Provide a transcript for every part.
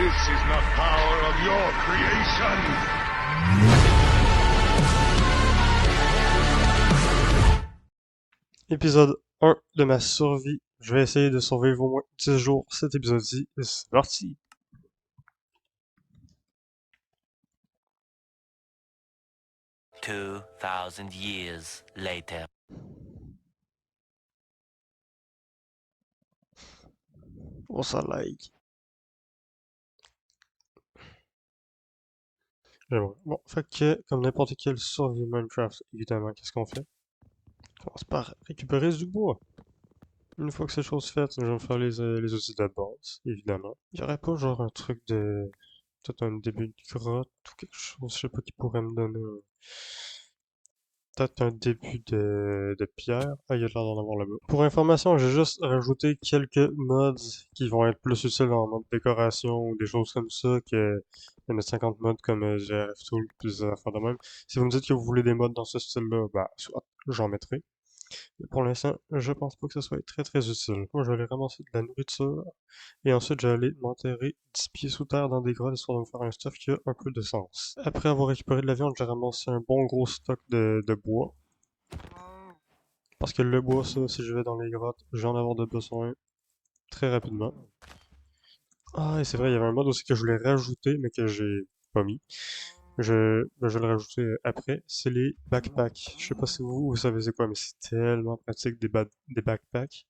This is not power of your creation. Épisode 1 de ma survie. Je vais essayer de survivre au moins 10 jours cet épisode-ci. C'est parti! Two thousand years later. On s'en like. J'aimerais. Bon, fait que, comme n'importe quel survie Minecraft, évidemment, qu'est-ce qu'on fait? On commence par récupérer du bois. Une fois que cette chose faite, je vais me faire les outils de base, évidemment. Il y aurait pas genre un truc de... Peut-être un début de grotte ou quelque chose, je sais pas, qui pourrait me donner peut-être un début de pierre. Ah, il y a l'air d'en avoir là-bas. Pour information, j'ai juste rajouté quelques mods qui vont être plus utiles en mode décoration ou des choses comme ça que de mettre 50 mods comme GRF Tool puis des affaires de même. Si vous me dites que vous voulez des mods dans ce style-là, bah, soit j'en mettrai. Mais pour l'instant, je pense pas que ce soit très très utile. Moi, je vais aller ramasser de la nourriture et ensuite je vais aller m'enterrer 10 pieds sous terre dans des grottes histoire de me faire un stuff qui a un peu de sens. Après avoir récupéré de la viande, j'ai ramassé un bon gros stock de bois. Parce que le bois, ça, si je vais dans les grottes, je vais en avoir de besoin très rapidement. Ah, et c'est vrai, il y avait un mode aussi que je voulais rajouter, mais que j'ai pas mis. Je vais le rajouter après. C'est les backpacks. Je sais pas si vous savez c'est quoi, mais c'est tellement pratique des backpacks.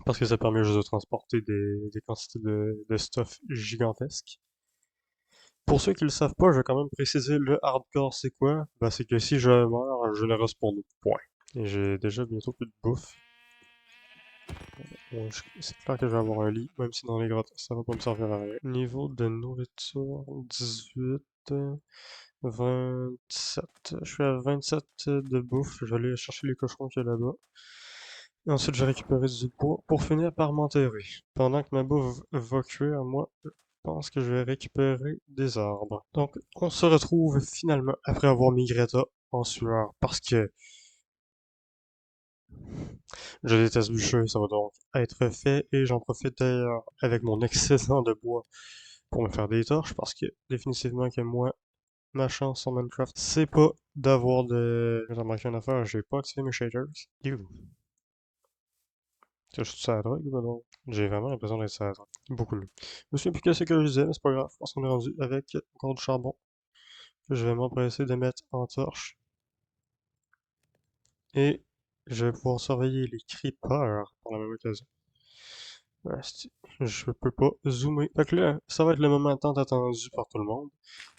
Parce que ça permet juste de transporter des quantités de stuff gigantesques. Pour ceux qui le savent pas, je vais quand même préciser le hardcore c'est quoi. Bah c'est que si je meurs, je ne respawn. Point. Et j'ai déjà bientôt plus de bouffe. Bon, c'est clair que je vais avoir un lit, même si dans les grottes, ça va pas me servir à rien. Niveau de nourriture, 18, 27. Je suis à 27 de bouffe. Je vais aller chercher les cochons qu'il y a là-bas. Et ensuite, je vais récupérer du bois pour finir par m'enterrer. Pendant que ma bouffe va cuire, moi, je pense que je vais récupérer des arbres. Donc, on se retrouve finalement après avoir mis Greta en sueur parce que je déteste bûcher, ça va donc être fait et j'en profite d'ailleurs avec mon excédent de bois pour me faire des torches parce que définitivement que moi, ma chance sur Minecraft, c'est pas d'avoir de... J'ai remarqué une affaire, j'ai pas activé mes shaders. You. Je suis sur la drogue, ou pas donc? J'ai vraiment l'impression d'être sur la drogue. Beaucoup mieux. Je me souviens plus que ce que je disais, mais c'est pas grave, parce qu'on est rendu avec encore du charbon. Je vais m'empresser de mettre en torche. Et je vais pouvoir surveiller les creepers pour la même occasion. Je peux pas zoomer. Fait que là, ça va être le moment tant attendu par tout le monde.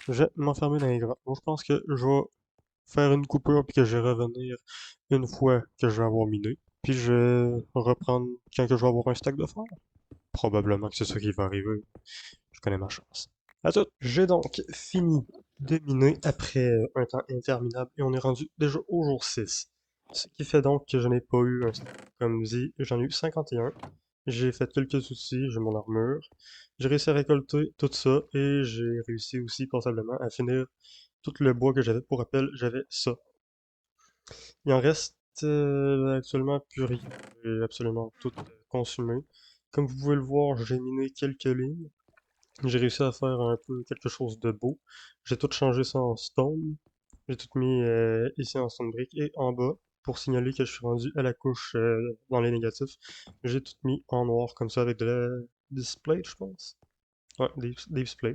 Je vais m'enfermer dans les grottes. Bon, je pense que je vais faire une coupure puis que je vais revenir une fois que je vais avoir miné. Puis je vais reprendre quand que je vais avoir un stack de fer. Probablement que c'est ça qui va arriver. Je connais ma chance. À tout! J'ai donc fini de miner après un temps interminable et on est rendu déjà au jour 6. Ce qui fait donc que je n'ai pas eu un stack. Comme dit, j'en ai eu 51. J'ai fait quelques outils, j'ai mon armure. J'ai réussi à récolter tout ça et j'ai réussi aussi passablement à finir tout le bois que j'avais. Pour rappel, j'avais ça. Il en reste actuellement plus rien. J'ai absolument tout consumé. Comme vous pouvez le voir, j'ai miné quelques lignes. J'ai réussi à faire un peu quelque chose de beau. J'ai tout changé ça en stone. J'ai tout mis ici en stone brick et en bas pour signaler que je suis rendu à la couche dans les négatifs. J'ai tout mis en noir comme ça avec de la display, je pense. Ouais, des displays.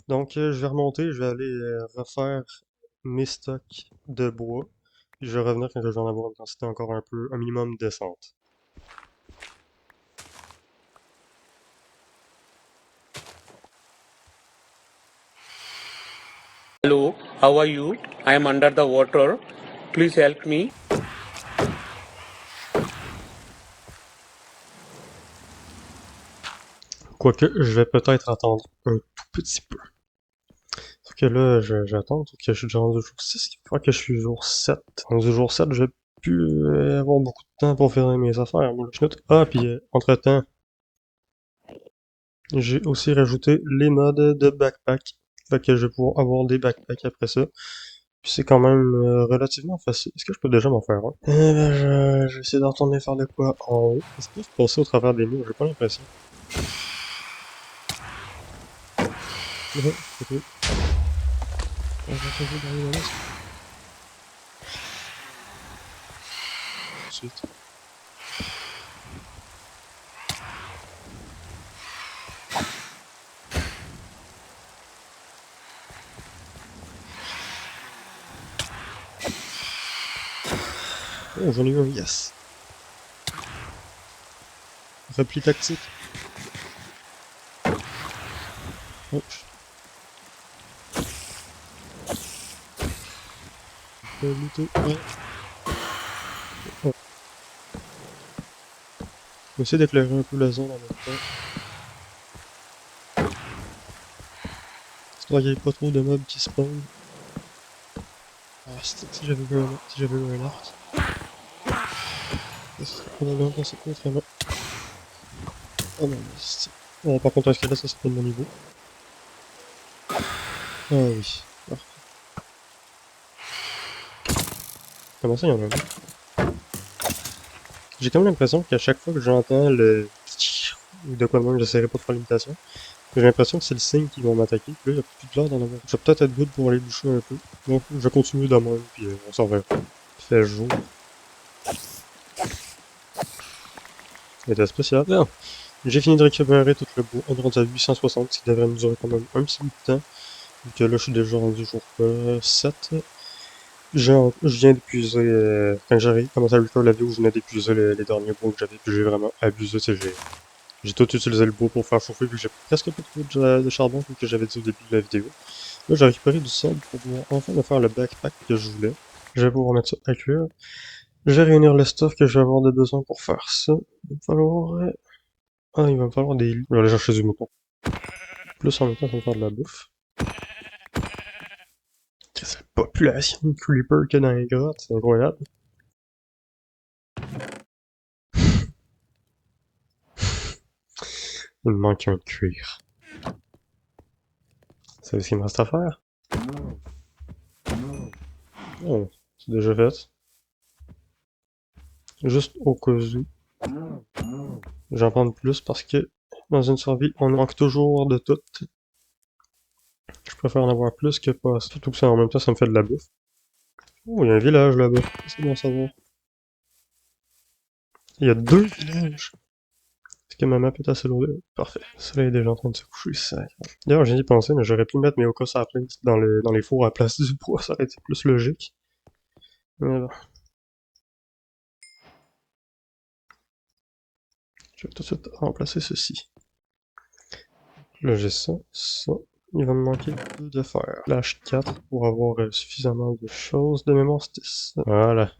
Donc je vais remonter, je vais aller refaire mes stocks de bois. Puis je vais revenir quand je vais en avoir une quantité encore un minimum décente. Hello, how are you? I am under the water. Please help me. Quoique, je vais peut-être attendre un tout petit peu. Sauf que là, j'attends, sauf que je suis déjà rendu au jour 6, il faudra que je suis jour 7. Rendu au jour 7, je vais plus avoir beaucoup de temps pour faire mes affaires. Moi, je note. Ah, puis entre-temps, j'ai aussi rajouté les mods de backpack. Fait que je vais pouvoir avoir des backpacks après ça. Puis c'est quand même relativement facile. Est-ce que je peux déjà m'en faire un? Je vais essayer d'en retourner faire de quoi en haut. Est-ce que je peux passer au travers des murs? J'ai pas l'impression. Ouais, ok. On va changer derrière la liste. Ensuite. Oh, j'en ai eu un, yes. Repli tactique. Oh, je peux lutter. Ouais. Oh. Je vais essayer d'éclairer un peu la zone en même temps. Histoire qu'il n'y ait pas trop de mobs qui spawnent. Ah, si j'avais eu un arc. Ça serait probablement passé autrement. Oh non, mais c'est... Oh, par contre, un squelette, ça serait pas de mon niveau. Ah oui. Parfait. Comment ça, il y en a un? J'ai quand même l'impression qu'à chaque fois que j'entends le... ou de quoi même, j'essaierai pas de faire l'imitation. J'ai l'impression que c'est le signe qu'ils vont m'attaquer. Puis là, il y a plus de l'air dans la voie. Je vais peut-être être good pour aller boucher un peu. Donc, je vais continuer de même, puis on s'en verra. Il fait jour. C'était spécial. Bien. J'ai fini de récupérer tout le bois. On est rendu à 860, ce qui devrait me durer quand même un petit bout de temps. Donc là, je suis déjà rendu jour 7. Je viens d'épuiser, quand j'ai commencé à record la vidéo, je venais d'épuiser les derniers bois que j'avais, puis j'ai vraiment abusé, tu sais, j'ai tout utilisé le bois pour faire chauffer, vu que j'ai presque pas trouvé de charbon, comme que j'avais dit au début de la vidéo. Là, j'ai récupéré du sable pour pouvoir enfin me faire le backpack que je voulais. Je vais pouvoir mettre ça à cuire. Je vais réunir le stuff que je vais avoir de besoin pour faire ça. Il va me falloir... Ah, il va me falloir des lits. Je vais aller chercher du mouton. Plus en même temps, ça va me faire de la bouffe. C'est la population de creepers qu'il y a dans les grottes, c'est incroyable. Il me manque un cuir. C'est ce qu'il me reste à faire. Oh, c'est déjà fait. Juste au cas où. J'en prends plus parce que dans une survie, on manque toujours de tout. Je préfère en avoir plus que pas. Surtout que ça, en même temps, ça me fait de la bouffe. Oh, il y a un village là-bas. C'est bon à savoir. Il y a 2 villages. Est-ce que ma map est assez lourde? Parfait. Le soleil est déjà en train de se coucher, ça. D'ailleurs, j'ai y pensé, mais j'aurais pu mettre mes ocas à la place dans les fours à la place du bois. Ça aurait été plus logique. Mais bon. Je vais tout de suite remplacer ceci. Là, j'ai ça, ça. Il va me manquer 2 de fer. Flash 4 pour avoir suffisamment de choses. De mémoire, c'était ça. Voilà.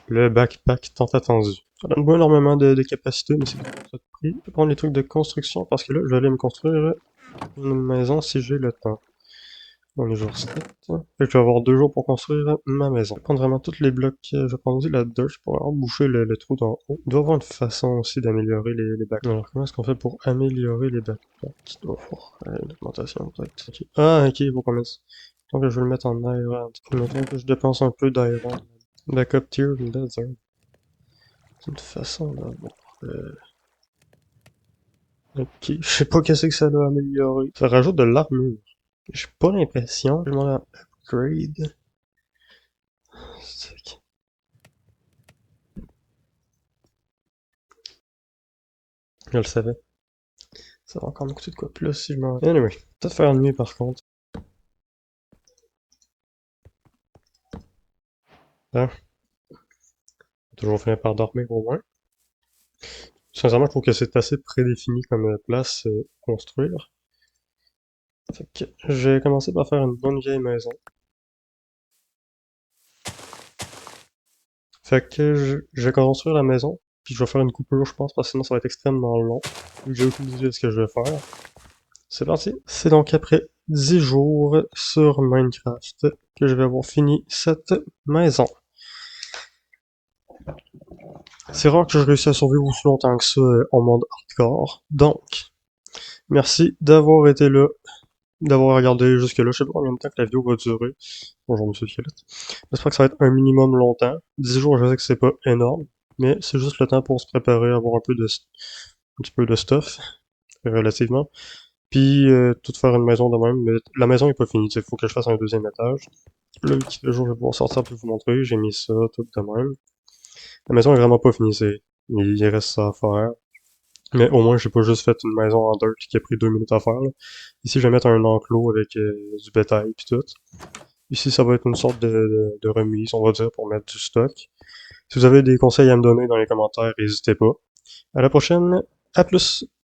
Le backpack tant attendu. Ça donne pas énormément de capacité, mais c'est pour ça de prix. Je vais prendre les trucs de construction parce que là, je vais aller me construire une maison si j'ai le temps. On est jour 7. Et je vais avoir 2 jours pour construire ma maison. Je vais prendre vraiment tous les blocs. Je vais prendre aussi la dirt pour avoir bouché le trou d'en haut. Il doit y avoir une façon aussi d'améliorer les backpacks. Alors, comment est-ce qu'on fait pour améliorer les backpacks? Il doit y avoir une augmentation peut-être. Okay. Ah, ok, il faut qu'on mette. Donc, je vais le mettre en iron. Mettons que je dépense un peu d'iron. Backup tier laser. C'est une façon d'avoir. Ok, je sais pas qu'est-ce que ça doit améliorer. Ça rajoute de l'armure. J'ai pas l'impression. Je m'en upgrade. Je le savais. Ça va encore me coûter de quoi plus si je m'en... Anyway, peut-être faire nuit par contre. Hein? Toujours finir par dormir au moins. Sincèrement, je trouve que c'est assez prédéfini comme place à construire. Fait que je vais commencer par faire une bonne vieille maison. Fait que je vais construire la maison, puis je vais faire une coupure, je pense, parce que sinon ça va être extrêmement long. Vu que j'ai aucune idée de ce que je vais faire. C'est parti. C'est donc après 10 jours sur Minecraft que je vais avoir fini cette maison. C'est rare que je réussisse à survivre aussi longtemps que ça en mode hardcore. Donc, merci d'avoir été là, d'avoir regardé jusque-là. Je sais pas combien de temps que la vidéo va durer. Bonjour Monsieur Squelette. J'espère que ça va être un minimum longtemps. 10 jours, je sais que c'est pas énorme, mais c'est juste le temps pour se préparer, avoir un petit peu de stuff, relativement. Puis tout faire une maison de même, mais la maison est pas finie, il faut que je fasse un deuxième étage. Là, le jour je vais pouvoir sortir pour vous montrer, j'ai mis ça tout de même. La maison est vraiment pas finie, il reste ça à faire. Mais au moins, j'ai pas juste fait une maison en dirt qui a pris 2 minutes à faire, là. Ici, je vais mettre un enclos avec du bétail puis tout. Ici, ça va être une sorte de remise, on va dire, pour mettre du stock. Si vous avez des conseils à me donner dans les commentaires, n'hésitez pas. À la prochaine, à plus!